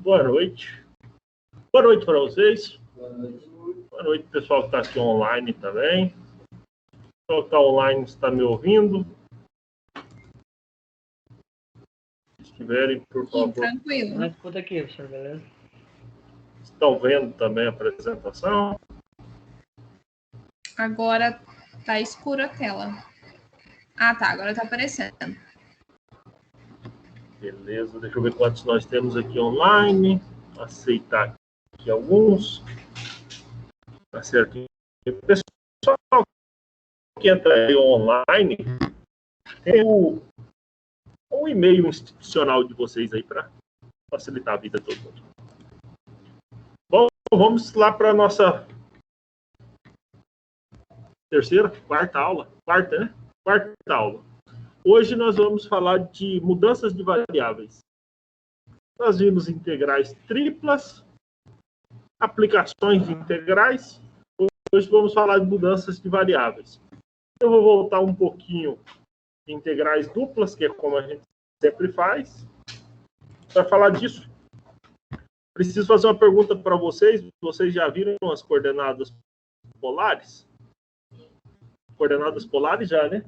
Boa noite. Boa noite para vocês. Boa noite. Boa noite, pessoal que está aqui online também. O pessoal que está online está me ouvindo. Se estiverem, por favor. Tranquilo. Mas escuta aqui, professor, beleza? Estão vendo também a apresentação? Agora tá escura a tela. Ah, tá. Agora tá aparecendo. Beleza, deixa eu ver quantos nós temos aqui online. Aceitar aqui alguns. Tá certo. Pessoal que entra aí online, tem o e-mail institucional de vocês aí para facilitar a vida de todo mundo. Bom, vamos lá para a nossa quarta aula. Quarta aula. Hoje nós vamos falar de mudanças de variáveis. Nós vimos integrais triplas, aplicações de integrais. Hoje vamos falar de mudanças de variáveis. Eu vou voltar um pouquinho de integrais duplas, que é como a gente sempre faz. Para falar disso, preciso fazer uma pergunta para vocês. Vocês já viram as coordenadas polares? Coordenadas polares já, né?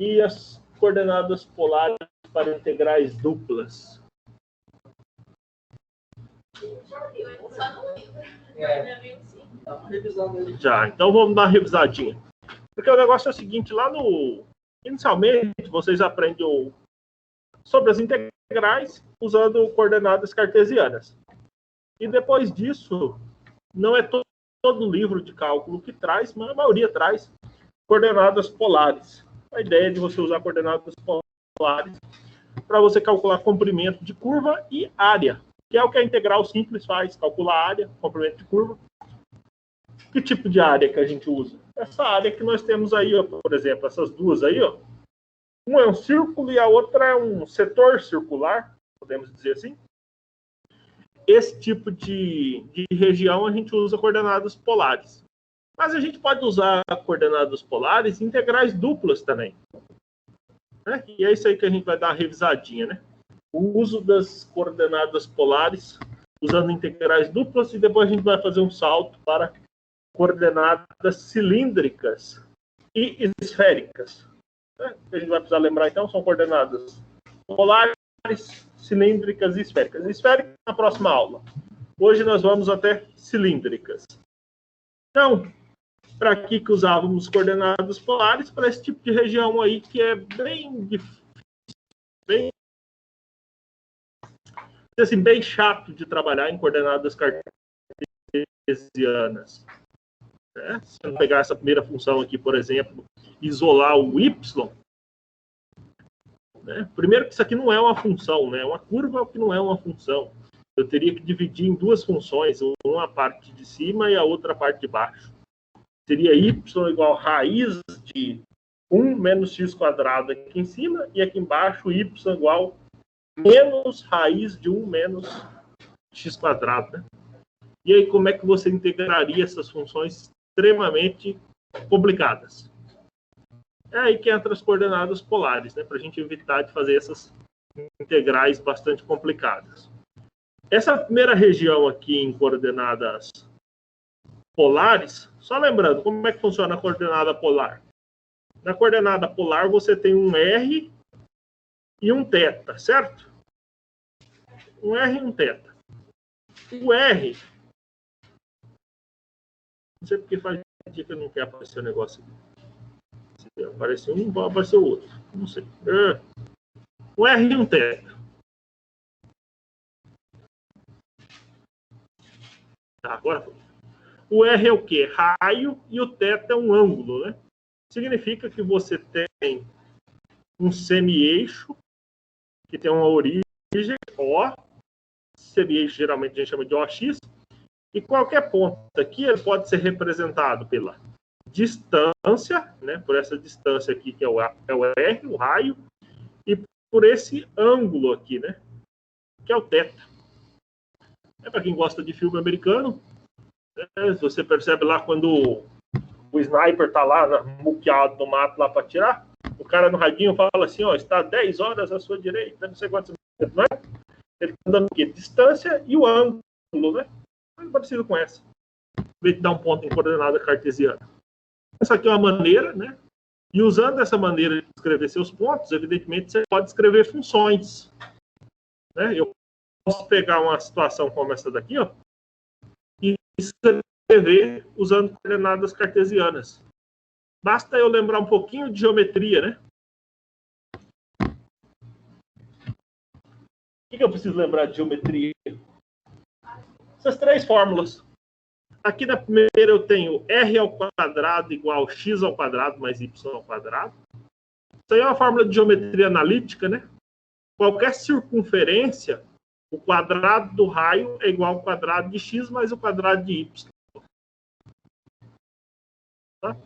E as coordenadas polares para integrais duplas? Já, então vamos dar uma revisadinha. Porque o negócio é o seguinte, inicialmente vocês aprendem sobre as integrais usando coordenadas cartesianas. E depois disso, não é todo livro de cálculo que traz, mas a maioria traz coordenadas polares. A ideia é de você usar coordenadas polares para você calcular comprimento de curva e área, que é o que a integral simples faz, calcular área, comprimento de curva. Que tipo de área que a gente usa? Essa área que nós temos aí, ó, por exemplo, essas duas aí, ó. Uma é um círculo e a outra é um setor circular, podemos dizer assim. Esse tipo de região a gente usa coordenadas polares. Mas a gente pode usar coordenadas polares em integrais duplas também. Né? E é isso aí que a gente vai dar uma revisadinha, né? O uso das coordenadas polares usando integrais duplas e depois a gente vai fazer um salto para coordenadas cilíndricas e esféricas. Né? A gente vai precisar lembrar, então, são coordenadas polares, cilíndricas e esféricas. Esféricas na próxima aula. Hoje nós vamos até cilíndricas. Então, para que usávamos coordenadas polares? Para esse tipo de região aí que é bem difícil, bem chato de trabalhar em coordenadas cartesianas. Né? Se eu pegar essa primeira função aqui, por exemplo, isolar o y, né? Primeiro que isso aqui não é uma função, né? Uma curva que não é uma função. Eu teria que dividir em duas funções, uma parte de cima e a outra parte de baixo. Seria y igual a raiz de 1 menos x quadrado aqui em cima, e aqui embaixo y igual menos raiz de 1 menos x quadrado. Né? E aí como é que você integraria essas funções extremamente complicadas? É aí que entra as coordenadas polares, né? Para a gente evitar de fazer essas integrais bastante complicadas. Essa primeira região aqui em coordenadas polares, só lembrando, como é que funciona a coordenada polar? Na coordenada polar você tem um R e um θ, certo? Um R e um θ. O R, não sei porque faz dia que não quer aparecer o negócio aqui. Se aparecer um, vai aparecer o outro. Não sei. Um R e um θ. Tá, agora foi. O R é o quê? Raio, e o θ é um ângulo, né? Significa que você tem um semi-eixo que tem uma origem O, semi-eixo geralmente a gente chama de OX, e qualquer ponto aqui ele pode ser representado pela distância, né? Por essa distância aqui que é o R, o raio, e por esse ângulo aqui, né? Que é o θ. É para quem gosta de filme americano. Você percebe lá quando o sniper tá lá muqueado no mato lá para atirar, o cara no radinho fala assim, ó, está 10 horas à sua direita, não sei quantos metros, não é? Ele está dando o quê? Distância e o ângulo, né? Não precisa com essa. Em vez de dar um ponto em coordenada cartesiana. Essa aqui é uma maneira, né? E usando essa maneira de escrever seus pontos, evidentemente, você pode escrever funções. Né? Eu posso pegar uma situação como essa daqui, ó, e escrever usando coordenadas cartesianas. Basta eu lembrar um pouquinho de geometria, né? O que eu preciso lembrar de geometria? Essas três fórmulas. Aqui na primeira eu tenho r ao quadrado igual x ao quadrado mais y ao quadrado. Isso aí é uma fórmula de geometria analítica, né? Qualquer circunferência, o quadrado do raio é igual ao quadrado de x mais o quadrado de y. Tá?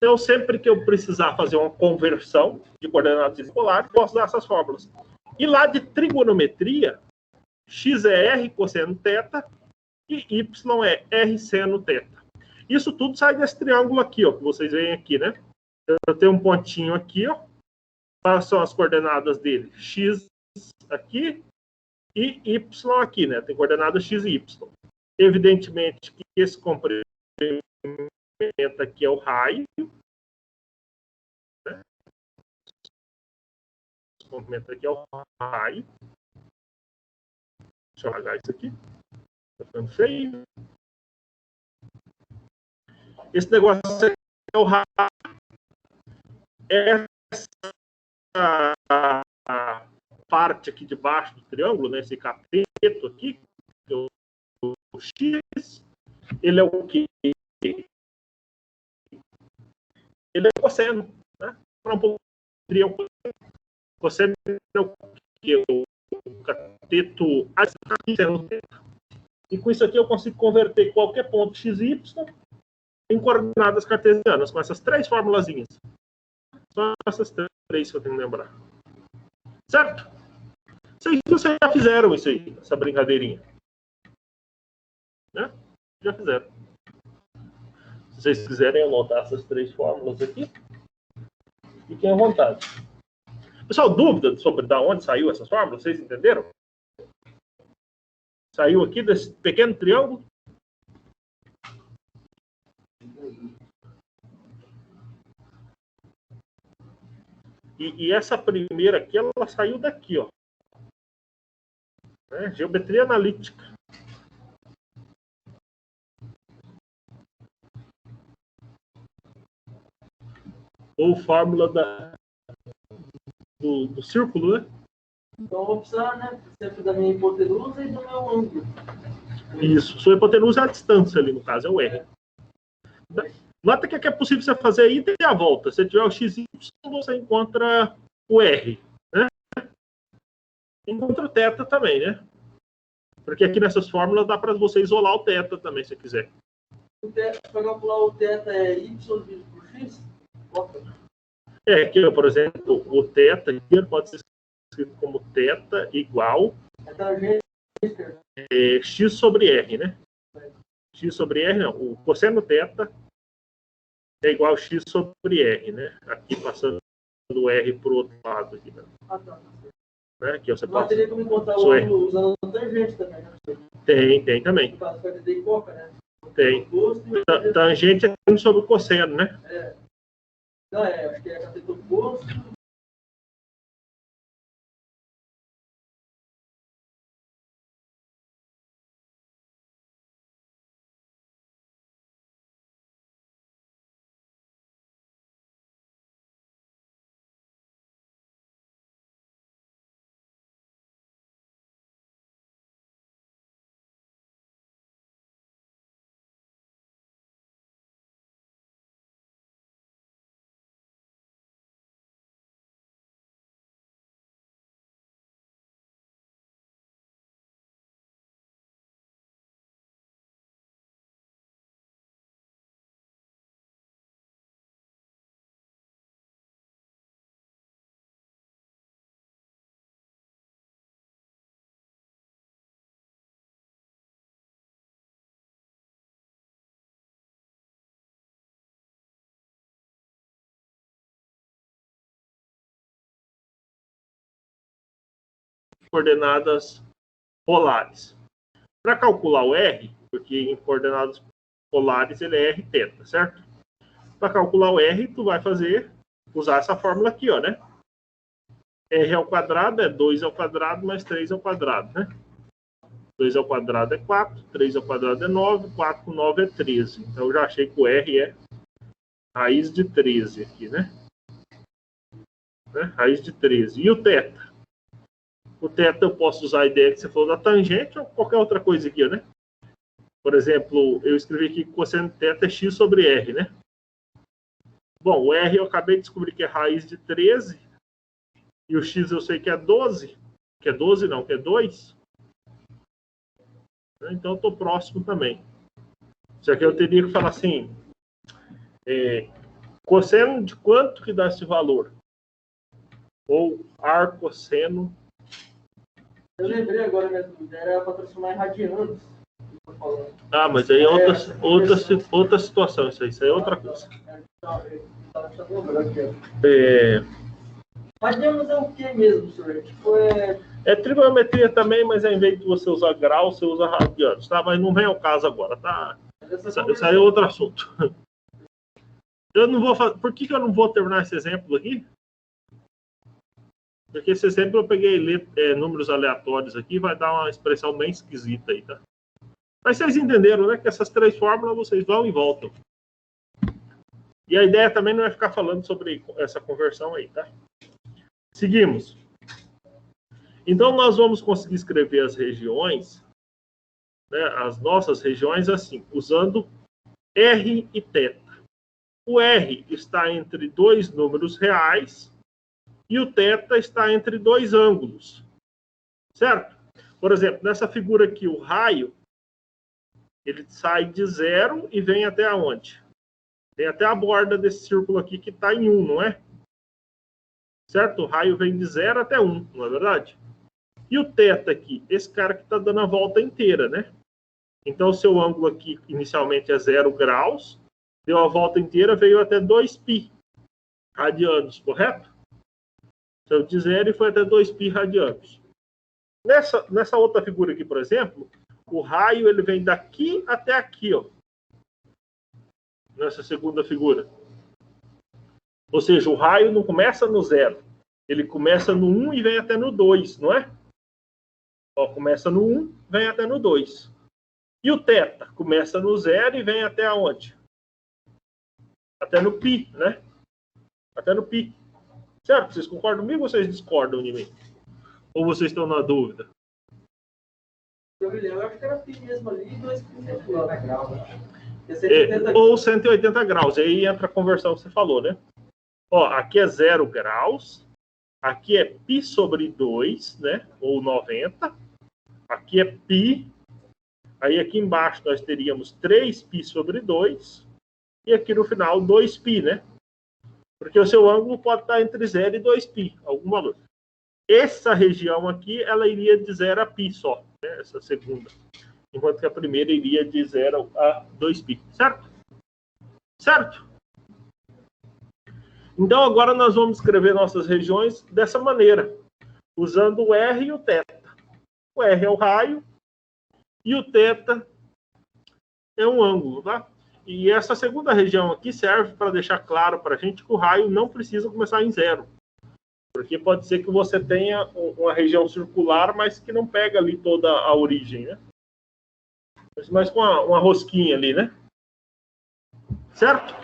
Então, sempre que eu precisar fazer uma conversão de coordenadas polares, posso usar essas fórmulas. E lá de trigonometria, x é r cosseno θ e y é r seno θ. Isso tudo sai desse triângulo aqui, ó, que vocês veem aqui, né? Eu tenho um pontinho aqui, ó. Quais são as coordenadas dele? X aqui e y aqui, né? Tem coordenadas x e y. Evidentemente que esse comprimento aqui é o raio. Né? Esse comprimento aqui é o raio. Deixa eu apagar isso aqui. Tá ficando feio. Esse negócio aqui é o raio. Essa parte aqui de baixo do triângulo, né? Esse cateto aqui, o x, ele é o quê? Ele é o cosseno, né? Para um pouco, o cosseno é o quê? O cateto seno. E com isso aqui eu consigo converter qualquer ponto x e y em coordenadas cartesianas, com essas três formulazinhas. Só essas três que eu tenho que lembrar. Certo? Vocês já fizeram isso aí, essa brincadeirinha. Né? Já fizeram. Se vocês quiserem anotar essas três fórmulas aqui, fiquem à vontade. Pessoal, dúvida sobre de onde saiu essas fórmulas? Vocês entenderam? Saiu aqui desse pequeno triângulo? E essa primeira aqui, ela saiu daqui, ó. Né? Geometria analítica. Ou fórmula do círculo, né? Então, eu vou precisar, né, sempre da minha hipotenusa e do meu ângulo. Isso. Sua hipotenusa é a distância ali, no caso, é o R. Nota que aqui é possível você fazer a ida e a volta. Se tiver o x e y, você encontra o R. Né? Encontra o θ também, né? Porque aqui nessas fórmulas dá para você isolar o θ também, se quiser. Para calcular o θ é y dividido por x? É, aqui, por exemplo, o θ aqui pode ser escrito como θ igual x sobre R, né? X sobre R, não. O cosseno θ é igual a x sobre R, né? Aqui passando o R para o outro lado. Aqui, né? Né? Aqui você pode... teria como encontrar o ângulo usando a tangente também, né? Tem também. Tem. Tangente é sobre o cosseno, né? É. Não, acho que é cateto oposto. coordenadas polares. Para calcular o R, porque em coordenadas polares ele é r θ, certo? Para calcular o R, tu vai usar essa fórmula aqui, ó, né? R ao quadrado é 2 ao quadrado mais 3 ao quadrado, né? 2 ao quadrado é 4, 3 ao quadrado é 9, 4 com 9 é 13. Então, eu já achei que o R é raiz de 13 aqui, né? Raiz de 13. E o θ? O θ eu posso usar a ideia que você falou da tangente ou qualquer outra coisa aqui, né? Por exemplo, eu escrevi aqui que cosseno de θ é x sobre R, né? Bom, o R eu acabei de descobrir que é raiz de 13. E o x eu sei que é 12. Que é 12 não, que é 2. Então eu estou próximo também. Isso aqui eu teria que falar assim. Cosseno de quanto que dá esse valor? Ou arcosseno. Eu lembrei agora, minha dúvida, era para transformar em radianos. Ah, mas aí é outra situação, isso aí é outra coisa. Radianos é o que mesmo, senhor? Tipo, é trigonometria também, mas ao invés de você usar grau, você usa radianos, tá? Mas não vem ao caso agora, tá? Isso aí é outro assunto. Eu não vou fazer. Por que eu não vou terminar esse exemplo aqui? Porque esse exemplo eu peguei números aleatórios aqui, vai dar uma expressão bem esquisita aí, tá? Mas vocês entenderam, né? Que essas três fórmulas vocês vão e voltam. E a ideia também não é ficar falando sobre essa conversão aí, tá? Seguimos. Então, nós vamos conseguir escrever as regiões, né, as nossas regiões assim, usando R e θ. O R está entre dois números reais e o θ está entre dois ângulos. Certo? Por exemplo, nessa figura aqui, o raio, ele sai de 0 e vem até aonde? Vem até a borda desse círculo aqui que está em 1, não é? Certo? O raio vem de 0 até 1, não é verdade? E o θ aqui, esse cara que está dando a volta inteira, né? Então, o seu ângulo aqui inicialmente é 0 graus, deu a volta inteira, veio até 2π radianos, correto? Saiu de 0 e foi até 2π radianos. Nessa outra figura aqui, por exemplo, o raio ele vem daqui até aqui, ó. Nessa segunda figura. Ou seja, o raio não começa no 0. Ele começa no 1 e vem até no 2, não é? Ó, começa no 1, vem até no 2. E o θ? Começa no 0 e vem até aonde? Até no π, né? Até no π. Certo? Vocês concordam comigo ou vocês discordam de mim? Ou vocês estão na dúvida? Eu me lembro, eu acho que era π mesmo ali, 2 graus. Ou 180 graus. Aí entra a conversão que você falou, né? Ó, aqui é 0 graus. Aqui é π sobre 2, né? Ou 90. Aqui é π. Aí aqui embaixo nós teríamos 3π sobre 2. E aqui no final 2π, né? Porque o seu ângulo pode estar entre 0 e 2π, algum valor. Essa região aqui, ela iria de 0 a π só, né? Essa segunda. Enquanto que a primeira iria de 0 a 2π, certo? Certo? Então, agora nós vamos escrever nossas regiões dessa maneira, usando o R e o θ. O R é o raio e o θ é um ângulo, tá? E essa segunda região aqui serve para deixar claro para a gente que o raio não precisa começar em 0. Porque pode ser que você tenha uma região circular, mas que não pega ali toda a origem, né? Mas com uma rosquinha ali, né? Certo?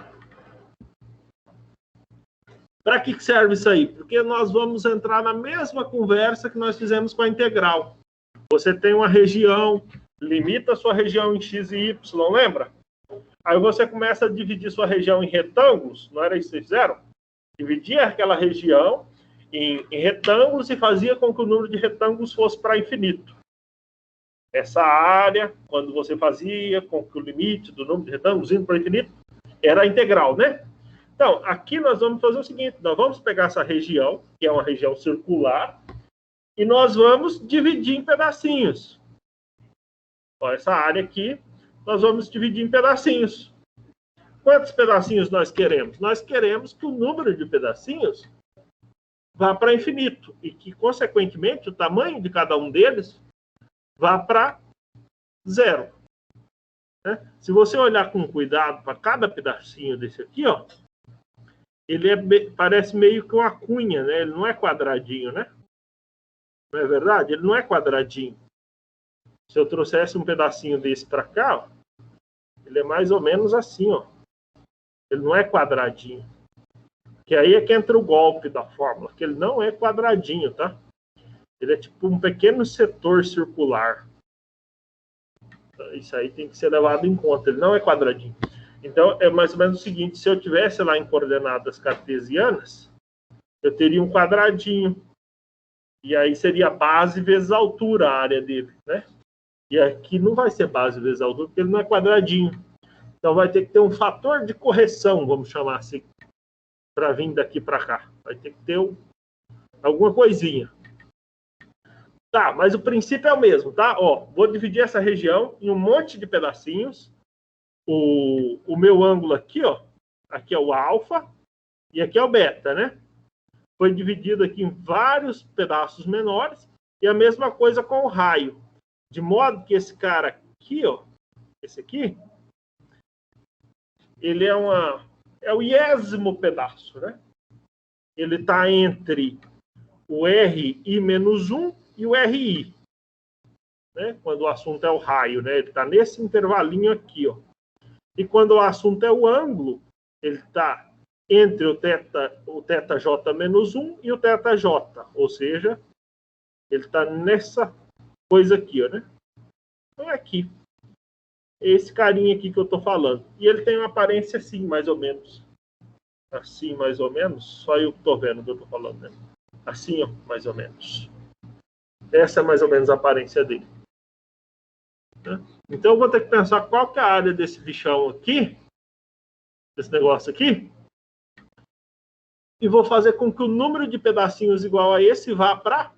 Para que serve isso aí? Porque nós vamos entrar na mesma conversa que nós fizemos com a integral. Você tem uma região, limita a sua região em x e y, lembra? Aí você começa a dividir sua região em retângulos, não era isso que vocês fizeram? Dividia aquela região em retângulos e fazia com que o número de retângulos fosse para infinito. Essa área, quando você fazia com que o limite do número de retângulos indo para infinito, era a integral, né? Então, aqui nós vamos fazer o seguinte, nós vamos pegar essa região, que é uma região circular, e nós vamos dividir em pedacinhos. Ó, essa área aqui, nós vamos dividir em pedacinhos. Quantos pedacinhos nós queremos? Nós queremos que o número de pedacinhos vá para infinito e que, consequentemente, o tamanho de cada um deles vá para zero. Né? Se você olhar com cuidado para cada pedacinho desse aqui, ó, ele parece meio que uma cunha, né? Ele não é quadradinho, né? Não é verdade? Ele não é quadradinho. Se eu trouxesse um pedacinho desse para cá, ó, ele é mais ou menos assim, ó. Ele não é quadradinho. Que aí é que entra o golpe da fórmula, que ele não é quadradinho, tá? Ele é tipo um pequeno setor circular. Isso aí tem que ser levado em conta. Ele não é quadradinho. Então, é mais ou menos o seguinte. Se eu tivesse lá em coordenadas cartesianas, eu teria um quadradinho. E aí seria base vezes altura a área dele, né? E aqui não vai ser base vezes altura, porque ele não é quadradinho. Então, vai ter que ter um fator de correção, vamos chamar assim, para vir daqui para cá. Vai ter que ter alguma coisinha. Tá, mas o princípio é o mesmo, tá? Ó, vou dividir essa região em um monte de pedacinhos. O meu ângulo aqui, ó, aqui é o alfa e aqui é o beta, né? Foi dividido aqui em vários pedaços menores e a mesma coisa com o raio. De modo que esse cara aqui, ó, esse aqui, ele é o 10º pedaço, né? Ele está entre o RI menos 1 e o RI. Né? Quando o assunto é o raio, né? Ele está nesse intervalinho aqui, ó. E quando o assunto é o ângulo, ele está entre o θj menos 1 e o θj. Ou seja, ele está nessa coisa aqui, ó, né? Então é aqui. Esse carinha aqui que eu estou falando. E ele tem uma aparência assim, mais ou menos. Assim, mais ou menos. Só eu que estou vendo o que eu estou falando, né? Assim, ó, mais ou menos. Essa é mais ou menos a aparência dele. Né? Então eu vou ter que pensar qual que é a área desse bichão aqui, desse negócio aqui, e vou fazer com que o número de pedacinhos igual a esse vá para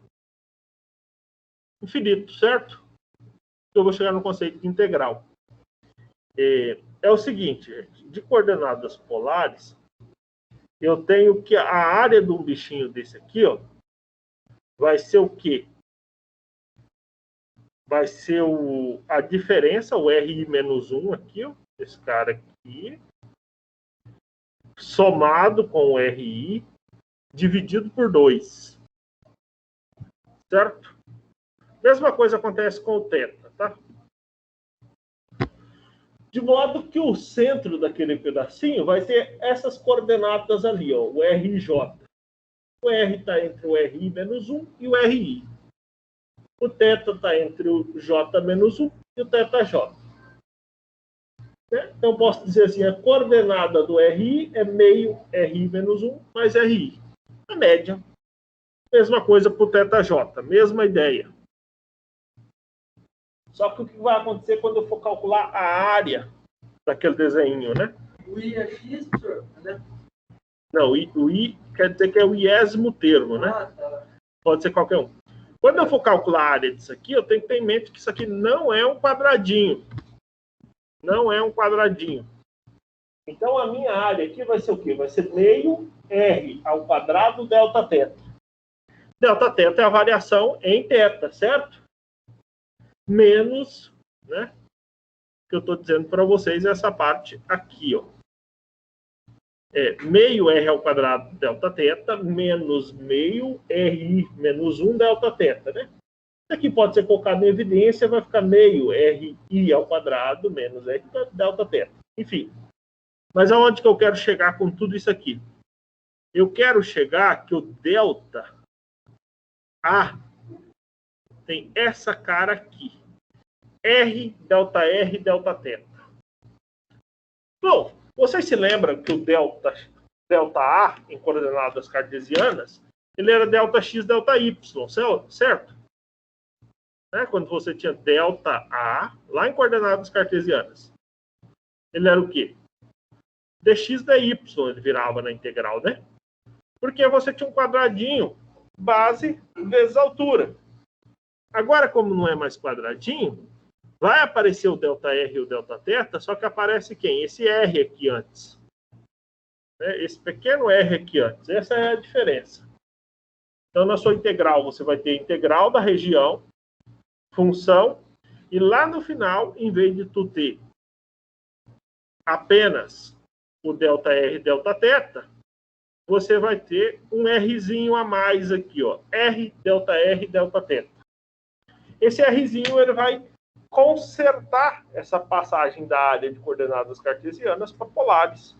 infinito, certo? Eu vou chegar no conceito de integral. É o seguinte, de coordenadas polares, eu tenho que a área de um bichinho desse aqui, ó, vai ser o quê? Vai ser a diferença, o RI menos 1 aqui, ó, esse cara aqui, somado com o RI, dividido por 2. Certo? Mesma coisa acontece com o θ, tá? De modo que o centro daquele pedacinho vai ter essas coordenadas ali, ó, o RJ. O R está entre o RI menos 1 e o RI. O θ está entre o J menos 1 e o θJ. Né? Então, eu posso dizer assim, a coordenada do RI é meio RI menos 1 mais RI. A média. Mesma coisa para o θJ, mesma ideia. Só que o que vai acontecer quando eu for calcular a área daquele desenho, né? O I é X, professor? Não, o I quer dizer que é o 10º termo, né? Tá. Pode ser qualquer um. Quando eu for calcular a área disso aqui, eu tenho que ter em mente que isso aqui não é um quadradinho. Não é um quadradinho. Então, a minha área aqui vai ser o quê? Vai ser meio R ao quadrado delta θ. Delta θ é a variação em θ, certo? Menos, né? Que eu estou dizendo para vocês essa parte aqui, ó. É meio R ao quadrado delta θ menos meio RI menos 1 delta θ, né? Isso aqui pode ser colocado em evidência, vai ficar meio RI ao quadrado menos R delta θ. Enfim. Mas aonde que eu quero chegar com tudo isso aqui? Eu quero chegar que o delta A tem essa cara aqui. R, delta θ. Bom, vocês se lembram que o delta A, em coordenadas cartesianas, ele era delta x, delta y, certo? Né? Quando você tinha delta A, lá em coordenadas cartesianas, ele era o quê? dx dy, ele virava na integral, né? Porque você tinha um quadradinho, base vezes altura. Agora, como não é mais quadradinho, vai aparecer o delta R e o delta θ, só que aparece quem? Esse R aqui antes. Esse pequeno R aqui antes. Essa é a diferença. Então, na sua integral, você vai ter integral da região, função, e lá no final, em vez de tu ter apenas o ΔR, Δθ, você vai ter um Rzinho a mais aqui, ó. R, ΔR, Δθ. Esse Rzinho, ele vai consertar essa passagem da área de coordenadas cartesianas para polares.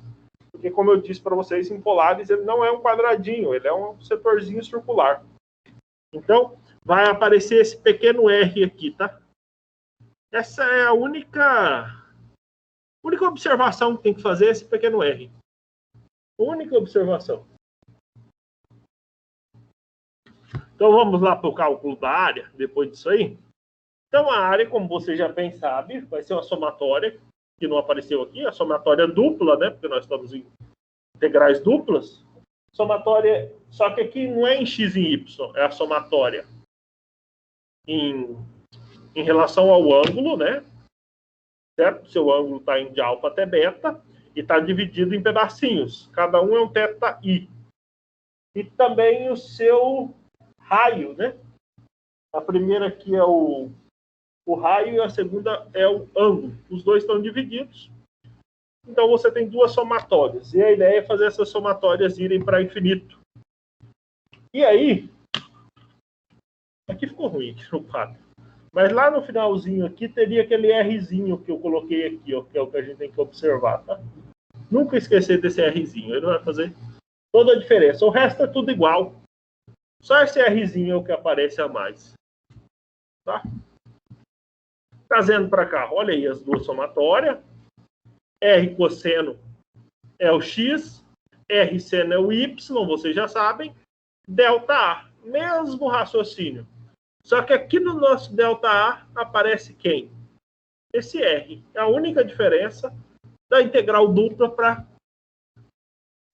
Porque, como eu disse para vocês, em polares ele não é um quadradinho, ele é um setorzinho circular. Então, vai aparecer esse pequeno R aqui, tá? Essa é a única observação que tem que fazer, esse pequeno R. Única observação. Então, vamos lá para o cálculo da área, depois disso aí. Então, a área, como você já bem sabe, vai ser uma somatória, que não apareceu aqui, a somatória dupla, né? Porque nós estamos em integrais duplas. Somatória, só que aqui não é em x e em y, é a somatória em relação ao ângulo, né? Certo? Seu ângulo está de alfa até beta e está dividido em pedacinhos. Cada um é um θi. E também o seu raio, né? A primeira aqui é o raio e a segunda é o ângulo. Os dois estão divididos. Então, você tem duas somatórias. E a ideia é fazer essas somatórias irem para infinito. E aí... Aqui ficou ruim, no quadro. Mas lá no finalzinho aqui, teria aquele Rzinho que eu coloquei aqui, ó, que é o que a gente tem que observar, tá? Nunca esquecer desse Rzinho. Ele vai fazer toda a diferença. O resto é tudo igual. Só esse Rzinho é o que aparece a mais. Tá? Trazendo para cá, olha aí as duas somatórias. R cosseno é o x, R seno é o y, vocês já sabem. Delta A, mesmo raciocínio. Só que aqui no nosso delta A aparece quem? Esse R. É a única diferença da integral dupla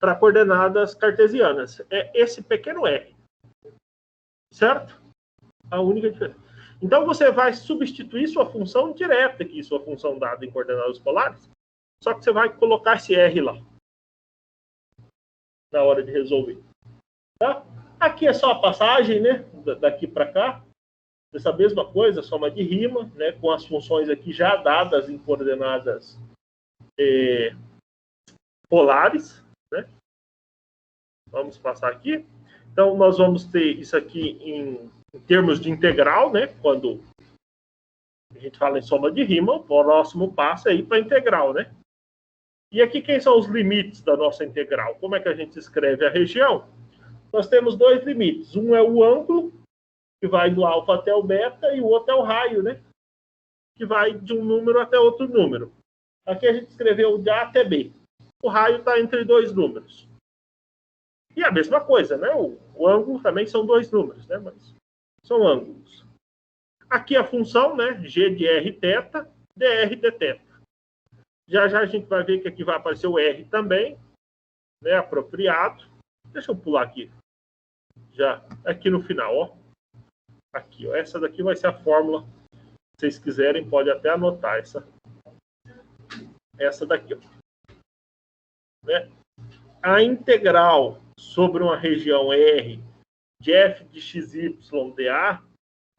para coordenadas cartesianas. É esse pequeno R. Certo? A única diferença. Então, você vai substituir sua função direta aqui, sua função dada em coordenadas polares. Só que você vai colocar esse R lá. Na hora de resolver. Tá? Aqui é só a passagem, né? Daqui para cá. Essa mesma coisa, soma de rima, né? Com as funções aqui já dadas em coordenadas polares. Né? Vamos passar aqui. Então, nós vamos ter isso aqui em termos de integral, né? Quando a gente fala em soma de rima, o próximo passo é ir para a integral, né? E aqui, quem são os limites da nossa integral? Como é que a gente escreve a região? Nós temos dois limites. Um é o ângulo, que vai do alfa até o beta, e o outro é o raio, né? Que vai de um número até outro número. Aqui a gente escreveu de A até B. O raio está entre dois números. E a mesma coisa, né? O ângulo também são dois números, né? Mas são ângulos. Aqui a função, né? G de R θ, dr de θ. Já já a gente vai ver que aqui vai aparecer o R também, né? Apropriado. Deixa eu pular aqui. Já aqui no final, ó. Aqui, ó. Essa daqui vai ser a fórmula. Se vocês quiserem, pode até anotar essa daqui, ó. Né? A integral sobre uma região R de f de xy dA,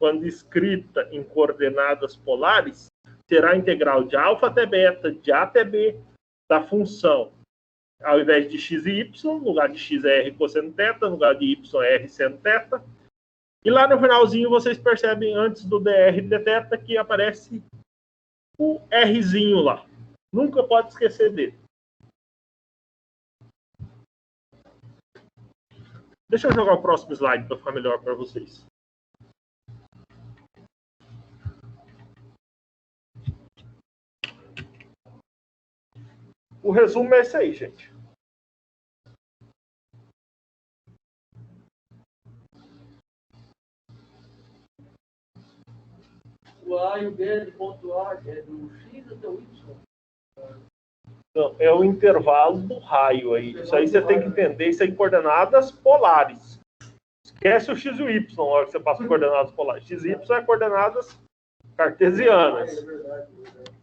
quando escrita em coordenadas polares, será a integral de alfa até beta, de A até B, da função, ao invés de x e y, no lugar de x é r cosseno θ, no lugar de y é r seno θ. E lá no finalzinho vocês percebem, antes do dr de θ, que aparece o rzinho lá. Nunca pode esquecer dele. Deixa eu jogar o próximo slide para ficar melhor para vocês. O resumo é esse aí, gente. O A e o B é de ponto A, é do X até o Y. Não, é o intervalo do raio aí. Isso aí você tem que entender. Isso aí em coordenadas polares. Esquece o x e o y na hora que você passa coordenadas polares. X e y é coordenadas cartesianas. É verdade, é verdade.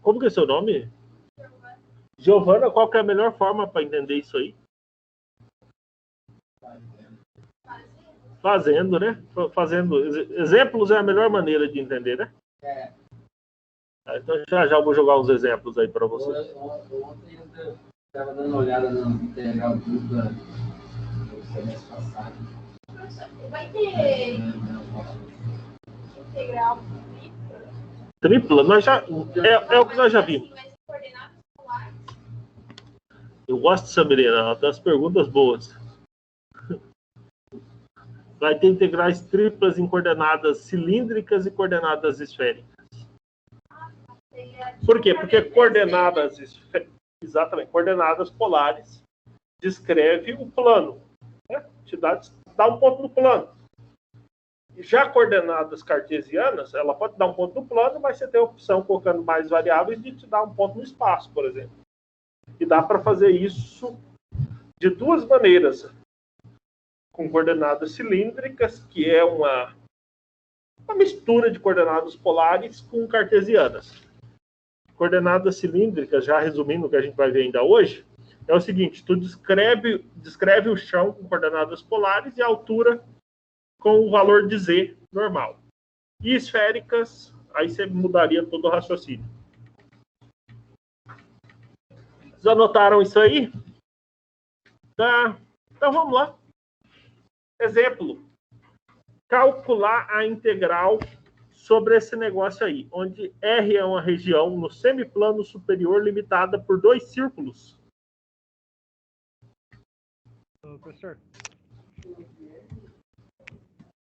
Como que é seu nome? Giovana, qual que é a melhor forma para entender isso aí? Fazendo, né? Fazendo. Exemplos é a melhor maneira de entender, né? É. Então já vou jogar uns exemplos aí para vocês. Ontem eu estava dando uma olhada no integral dupla do semestre passado. Vai ter integral Tripla? Nós já, é o que nós já vimos. Eu gosto dessa menina, ela tem as perguntas boas. Vai ter integrais triplas em coordenadas cilíndricas e coordenadas esféricas. Por quê? Porque exatamente, coordenadas polares descreve o plano. Né? Te dá um ponto no plano. Já coordenadas cartesianas, ela pode dar um ponto no plano, mas você tem a opção, colocando mais variáveis, de te dar um ponto no espaço, por exemplo. E dá para fazer isso de duas maneiras. Com coordenadas cilíndricas, que é uma mistura de coordenadas polares com cartesianas. Coordenadas cilíndricas, já resumindo o que a gente vai ver ainda hoje, é o seguinte: tu descreve o chão com coordenadas polares e a altura com o valor de z normal. E esféricas, aí você mudaria todo o raciocínio. Vocês anotaram isso aí? Tá. Então vamos lá. Exemplo. Calcular a integral sobre esse negócio aí, onde R é uma região no semiplano superior limitada por dois círculos. Professor.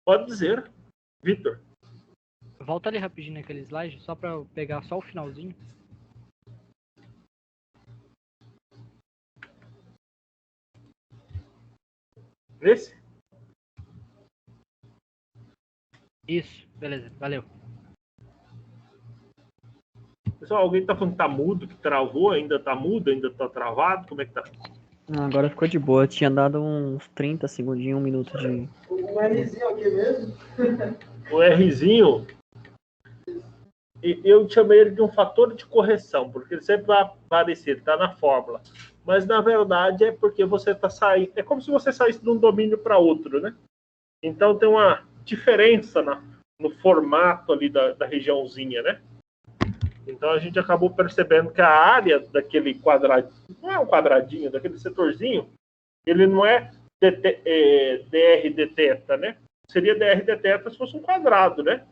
Pode dizer, Vitor. Volta ali rapidinho naquele slide, só para eu pegar só o finalzinho. Esse? Isso, beleza, valeu. Pessoal, alguém tá falando que tá mudo, que travou, ainda tá mudo, ainda tá travado? Como é que tá? Agora ficou de boa. Tinha dado uns 30 segundinhos, 1 minuto de... O Rzinho aqui mesmo? O Rzinho, eu chamei ele de um fator de correção, porque ele sempre vai aparecer, ele tá na fórmula. Mas, na verdade, é porque você tá saindo... É como se você saísse de um domínio para outro, né? Então, tem uma diferença no formato ali da regiãozinha, né? Então, a gente acabou percebendo que a área daquele quadradinho, não é um quadradinho, daquele setorzinho, ele não é dr dθ, né? Seria dr dθ se fosse um quadrado, né?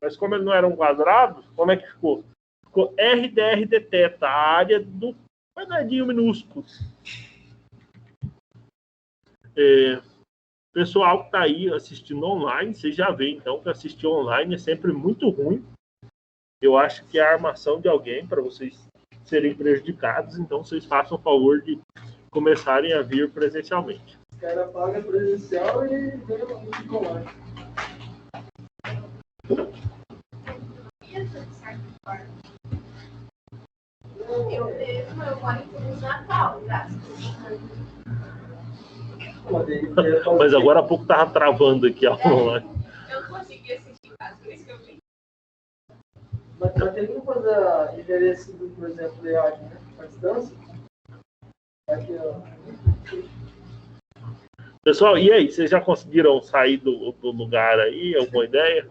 Mas como ele não era um quadrado, como é que ficou? Ficou r dr dθ, a área do quadradinho minúsculo. Pessoal que está aí assistindo online, vocês já veem, então, que assistir online é sempre muito ruim. Eu acho que é a armação de alguém para vocês serem prejudicados, então vocês façam o favor de começarem a vir presencialmente. Os caras pagam presencial e ganham muito online. Eu mesmo, eu moro em Feliz Natal, graças a Deus. Mas agora há pouco estava travando aqui a online. Eu não consegui assistir em casa, por isso que eu vim. Mas tem como fazer engenharia civil, por exemplo, layout, né? A distância? Aqui, ó. Pessoal, e aí? Vocês já conseguiram sair do lugar aí? Alguma ideia?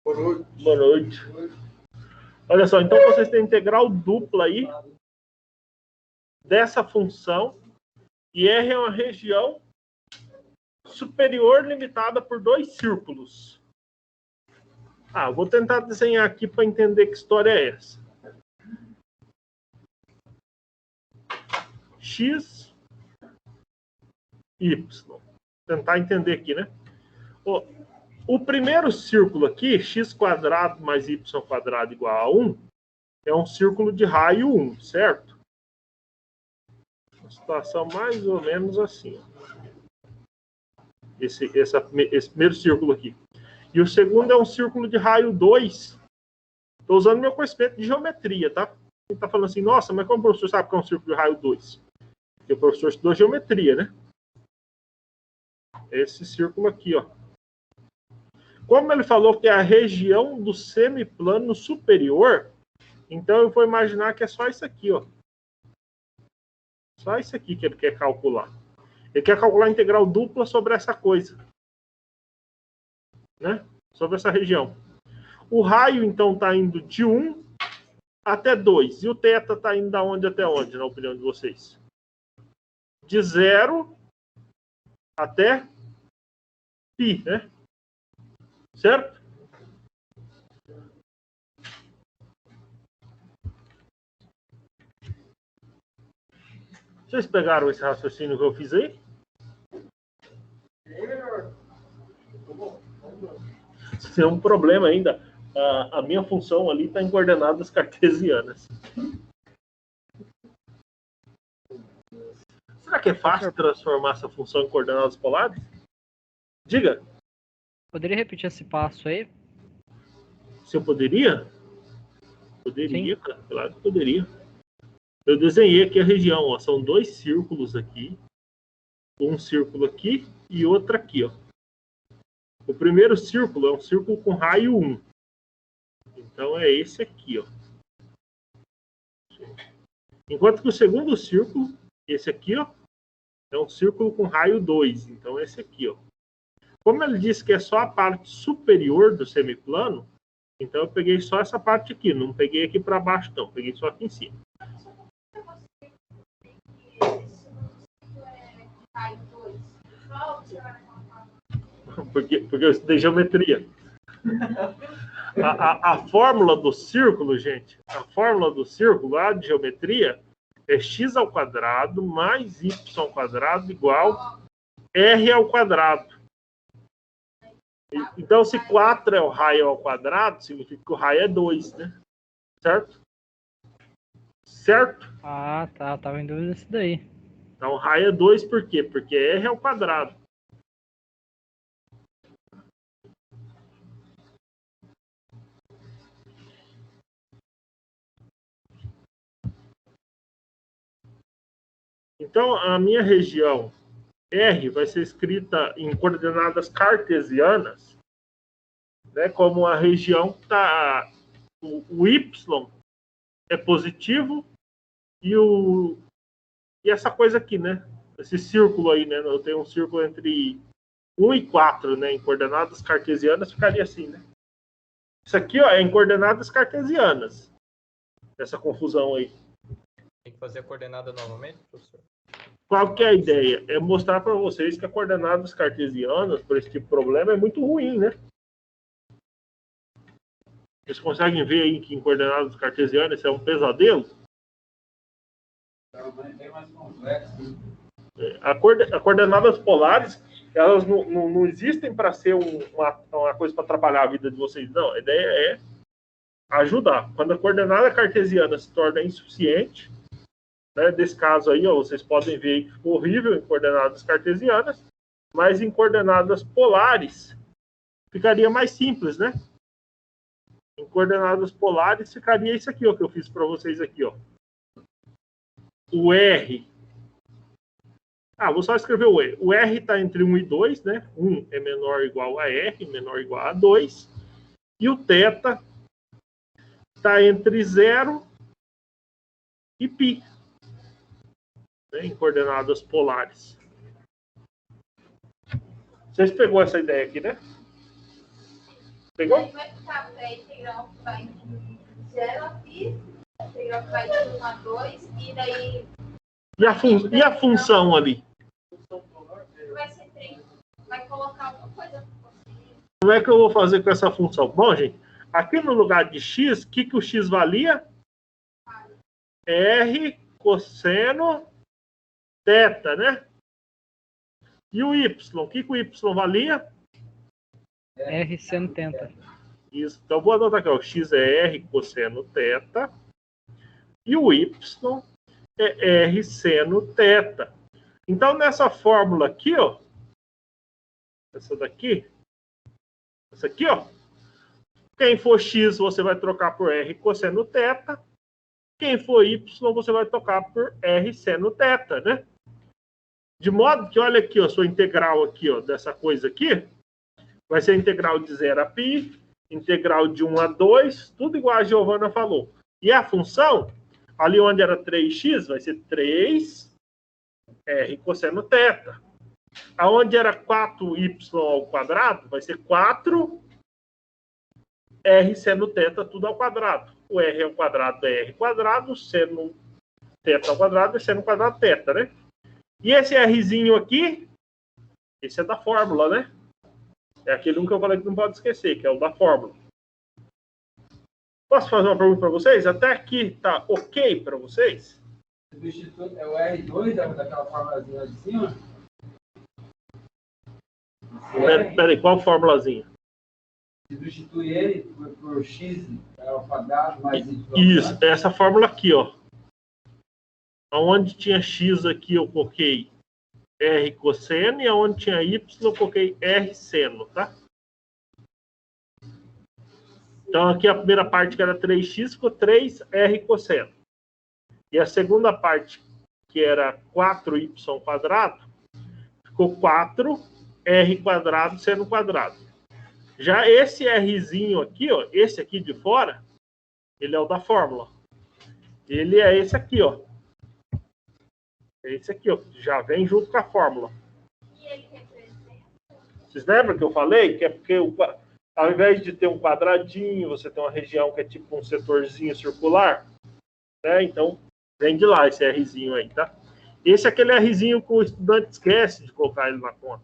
Boa noite. Olha só, então vocês têm integral dupla aí dessa função e R é uma região superior limitada por dois círculos. Vou tentar desenhar aqui para entender que história é essa. X, Y. Vou tentar entender aqui, né? O primeiro círculo aqui, x² mais y² igual a 1, é um círculo de raio 1, certo? Uma situação mais ou menos assim. Esse primeiro círculo aqui. E o segundo é um círculo de raio 2. Estou usando meu conhecimento de geometria, tá? Quem está falando assim, nossa, mas como o professor sabe que é um círculo de raio 2? Porque o professor estudou geometria, né? Esse círculo aqui, ó. como ele falou que é a região do semiplano superior, então eu vou imaginar que é só isso aqui, ó. Só isso aqui que ele quer calcular. Ele quer calcular a integral dupla sobre essa coisa, né? Sobre essa região. O raio, então, está indo de 1 até 2. E o θ está indo da onde até onde, na opinião de vocês? De 0 até π, né? Certo? Vocês pegaram esse raciocínio que eu fiz aí? Isso é um problema ainda. A minha função ali está em coordenadas cartesianas. Será que é fácil transformar essa função em coordenadas polares? Diga. Poderia repetir esse passo aí? Se eu poderia? Poderia, cara. Claro que poderia. Eu desenhei aqui a região, ó. São 2 círculos aqui. Um círculo aqui e outro aqui, ó. O primeiro círculo é um círculo com raio 1. Então é esse aqui, ó. Enquanto que o segundo círculo, esse aqui, ó, é um círculo com raio 2. Então é esse aqui, ó. Como ele disse que é só a parte superior do semiplano, então eu peguei só essa parte aqui. Não peguei aqui para baixo, não. Peguei só aqui em cima. Porque eu estudei geometria. A fórmula do círculo, gente, a fórmula do círculo lá de geometria é x ao quadrado mais y ao quadrado igual r ao quadrado. Então, se 4 é o raio ao quadrado, significa que o raio é 2, né? Certo? Certo? Ah, tá. Tava em dúvida nisso daí. Então, o raio é 2 por quê? Porque r ao quadrado. Então, a minha região R vai ser escrita em coordenadas cartesianas, né, como a região que está... O Y é positivo e essa coisa aqui, né? Esse círculo aí, né? Eu tenho um círculo entre 1 e 4, né? Em coordenadas cartesianas ficaria assim, né? Isso aqui, ó, é em coordenadas cartesianas. Essa confusão aí. Tem que fazer a coordenada novamente, professor? Qual que é a ideia? É mostrar para vocês que a coordenadas cartesianas, por esse tipo de problema, é muito ruim, né? Vocês conseguem ver aí que em coordenadas cartesianas isso é um pesadelo? A coordenadas polares, elas não existem para ser uma coisa para atrapalhar a vida de vocês. Não, a ideia é ajudar. Quando a coordenada cartesiana se torna insuficiente, né, desse caso aí, ó, vocês podem ver que ficou horrível em coordenadas cartesianas, mas em coordenadas polares ficaria mais simples, né? Em coordenadas polares ficaria isso aqui, ó, que eu fiz para vocês aqui, ó. O R. Vou só escrever o R. O R está entre 1 e 2, né? 1 é menor ou igual a R, menor ou igual a 2. E o θ está entre 0 e π. Né, em coordenadas polares. Vocês pegou essa ideia aqui, né? Pegou? Aí vai ficar a integral que vai de 0 a π, a integral que vai de 1 a 2, e daí... E a função ali? Vai ser 3. Vai colocar alguma coisa. Como é que eu vou fazer com essa função? Bom, gente, aqui no lugar de x, o que o x valia? R cosseno θ, né? E o y? O que o y valia? R seno θ. Isso. Então, vou anotar aqui, ó. X é R cosseno θ. E o y é R seno θ. Então, nessa fórmula aqui, ó. Essa daqui. Essa aqui, ó. Quem for x, você vai trocar por R cosseno θ. Quem for y, você vai trocar por R seno θ, né? De modo que, olha aqui, ó, sua integral aqui, ó, dessa coisa aqui, Vai ser integral de 0 a π, integral de 1 a 2, tudo igual a Giovana falou. E a função, ali onde era 3x, vai ser 3R cosseno θ. Aonde era 4y ao quadrado, vai ser 4R seno θ, tudo ao quadrado. O R ao quadrado é R quadrado, seno θ ao quadrado é seno quadrado θ, né? E esse Rzinho aqui, esse é da fórmula, né? É aquele que eu falei que não pode esquecer, que é o da fórmula. Posso fazer uma pergunta para vocês? Até aqui tá ok para vocês? Substituto é o R2 daquela formulazinha de cima? Peraí, qual formulazinha? Substitui ele por x ao quadrado mais y. Isso, essa fórmula aqui, ó. Onde tinha x aqui eu coloquei R cosseno e onde tinha y eu coloquei R seno, tá? Então aqui a primeira parte que era 3x ficou 3R cosseno. E a segunda parte que era 4y quadrado ficou 4R quadrado seno quadrado. Já esse Rzinho aqui, ó, esse aqui de fora, ele é o da fórmula. Ele é esse aqui, ó. Esse aqui, ó, já vem junto com a fórmula. E ele representa? Vocês lembram que eu falei? Que é porque ao invés de ter um quadradinho, você tem uma região que é tipo um setorzinho circular, né? Então, vem de lá esse Rzinho aí, tá? Esse é aquele Rzinho que o estudante esquece de colocar ele na conta.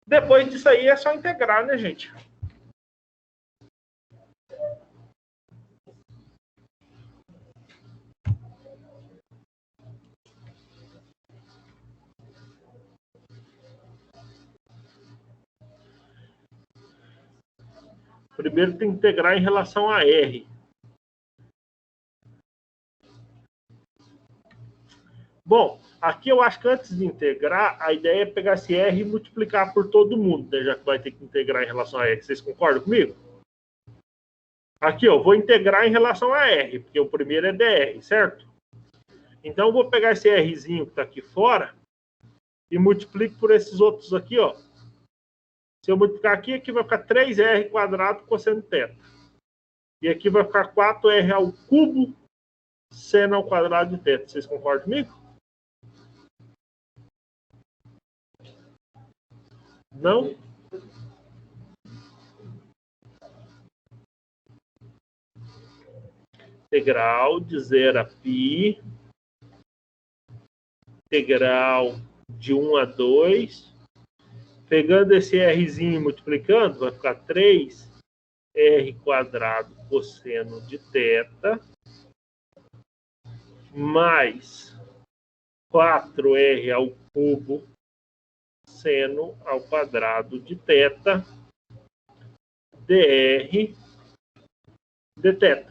Depois disso aí é só integrar, né, gente? Primeiro tem que integrar em relação a R. Bom, aqui eu acho que antes de integrar, a ideia é pegar esse R e multiplicar por todo mundo, né? Já que vai ter que integrar em relação a R. Vocês concordam comigo? Aqui, ó, vou integrar em relação a R, porque o primeiro é dr, certo? Então, eu vou pegar esse Rzinho que está aqui fora e multiplico por esses outros aqui, ó. Se eu multiplicar aqui, aqui vai ficar 3R quadrado cosseno θ. E aqui vai ficar 4R ao cubo seno ao quadrado de θ. Vocês concordam comigo? Não? Integral de 0 a π. Integral de 1 a 2. Pegando esse Rzinho e multiplicando, vai ficar 3R quadrado cosseno de θ mais 4R ao cubo seno ao quadrado de θ dr de θ.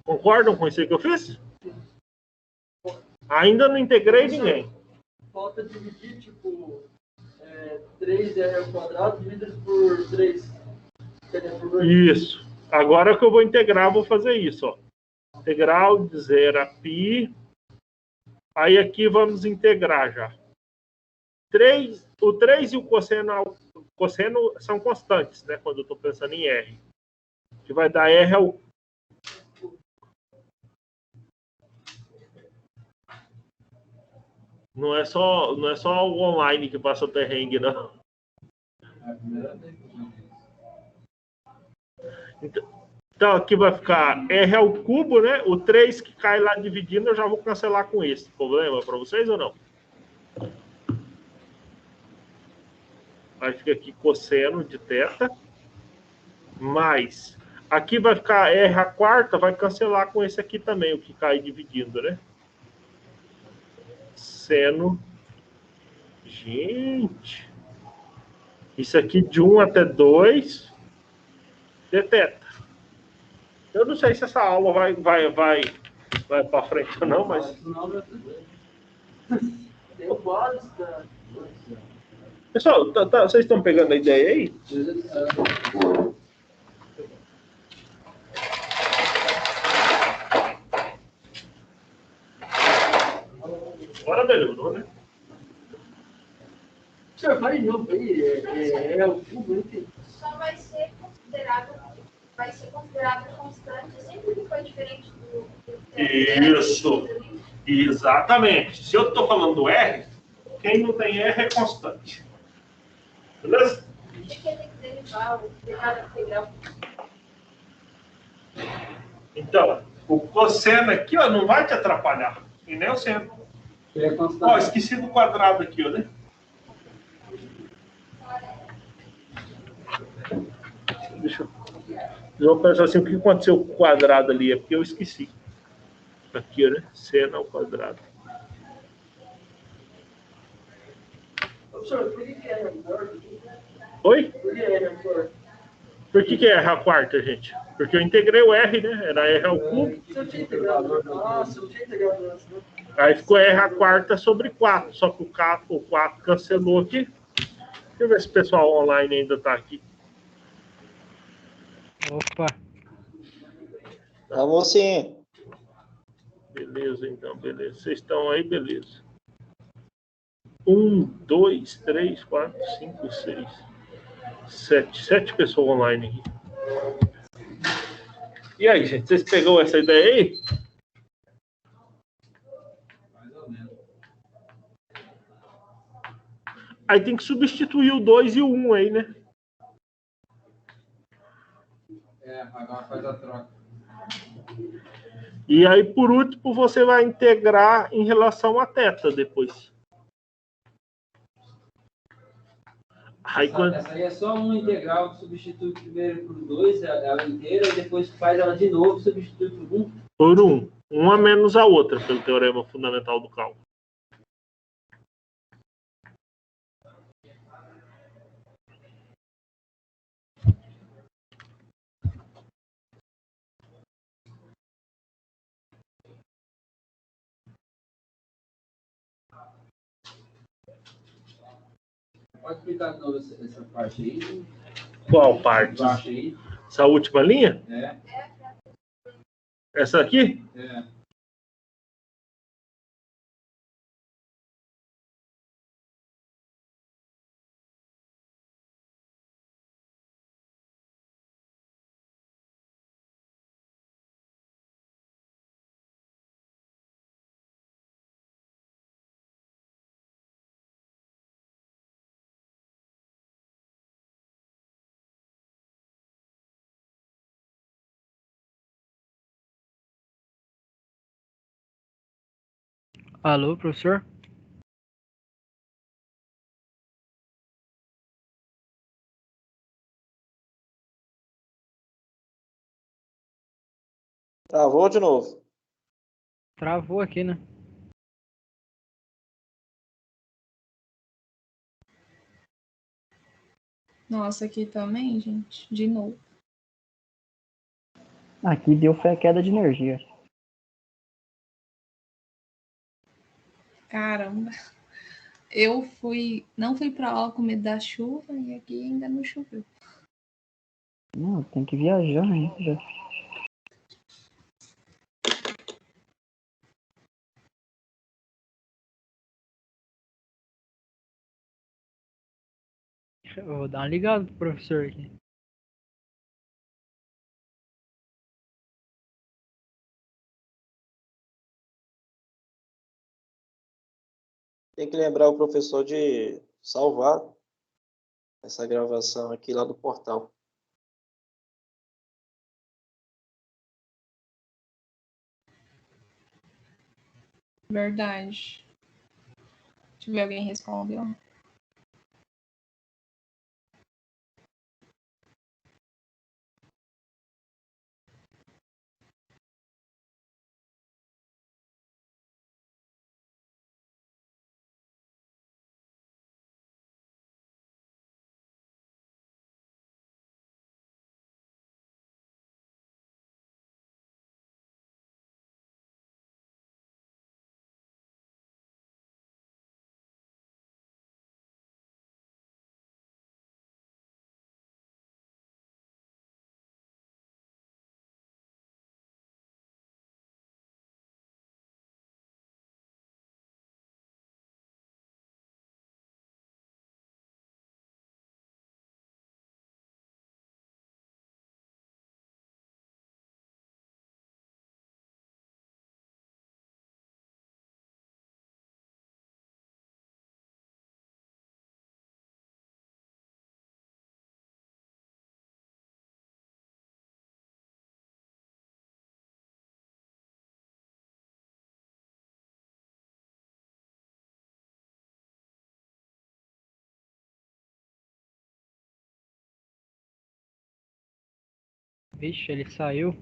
Concordam com isso aí que eu fiz? Ainda não integrei ninguém. Falta dividir, tipo, 3R ao quadrado dividido por 3. Isso. Agora que eu vou integrar, vou fazer isso, ó. Integral de 0 a π. Aí aqui vamos integrar já. O 3 e o cosseno são constantes, né? Quando eu estou pensando em R. Que vai dar R ao... Não é só o online que passa o perrengue, não. Então, aqui vai ficar R ao cubo, né? O 3 que cai lá dividindo, eu já vou cancelar com esse. Problema para vocês ou não? Aí fica aqui cosseno de θ. Mais. Aqui vai ficar R a quarta, vai cancelar com esse aqui também, o que cai dividindo, né? Seno. Gente. Isso aqui de 1 até 2 de θ. Eu não sei se essa aula vai para frente ou não, mas... Tem o bônus da... Pessoal, vocês estão pegando a ideia aí? Agora melhorou, né? Senhor, fale de novo aí. É o cubo, enfim. Só vai ser considerado constante sempre que for diferente do Isso. Exatamente. Se eu estou falando do R, quem não tem R é constante. Beleza? O que tem que derivar de cada integral? Então, o cosseno aqui, ó, não vai te atrapalhar. E nem o seno. É Ó, constante. esqueci do quadrado aqui, ó, né? Deixa eu pensar assim, o que aconteceu com o quadrado ali? É porque eu esqueci. Aqui, ó, né? Seno ao quadrado. Senhor, por que é R4? Oi? Por que é R4? Por que é R a quarta, gente? Porque eu integrei o R, né? Era R ao cubo. Se eu tinha integrado. Ah, se eu tinha integrado antes, né? Aí ficou R a quarta sobre 4. Só que o 4 cancelou aqui. Deixa eu ver se o pessoal online ainda está aqui. Opa, Vamos sim. Beleza, então, beleza. Vocês estão aí, beleza. 1, 2, 3, 4, 5, 6, 7. 7 pessoas online aqui. E aí, gente, vocês pegou essa ideia aí? Mais ou menos. Aí tem que substituir o 2 e o 1 aí, né? Agora faz a troca. E aí, por último, você vai integrar em relação a θ depois. Aí, Essa aí é só uma integral que substitui primeiro por 2, ela inteira, e depois faz ela de novo, substitui por 1. Por 1. Uma menos a outra, pelo teorema fundamental do cálculo. Pode explicar de novo essa parte aí? Qual parte? Embaixo aí. Essa última linha? É. Essa aqui? É. alô, professor? Travou de novo. Travou aqui, né? Nossa, aqui também, gente. De novo. Aqui deu foi a queda de energia. Caramba. Não fui pra aula com medo da chuva e aqui ainda não choveu. Não, tem que viajar ainda. Eu vou dar uma ligada pro professor aqui. Tem que lembrar o professor de salvar essa gravação aqui lá do portal. Verdade. Deixa eu ver, alguém respondeu. Vixe, ele saiu.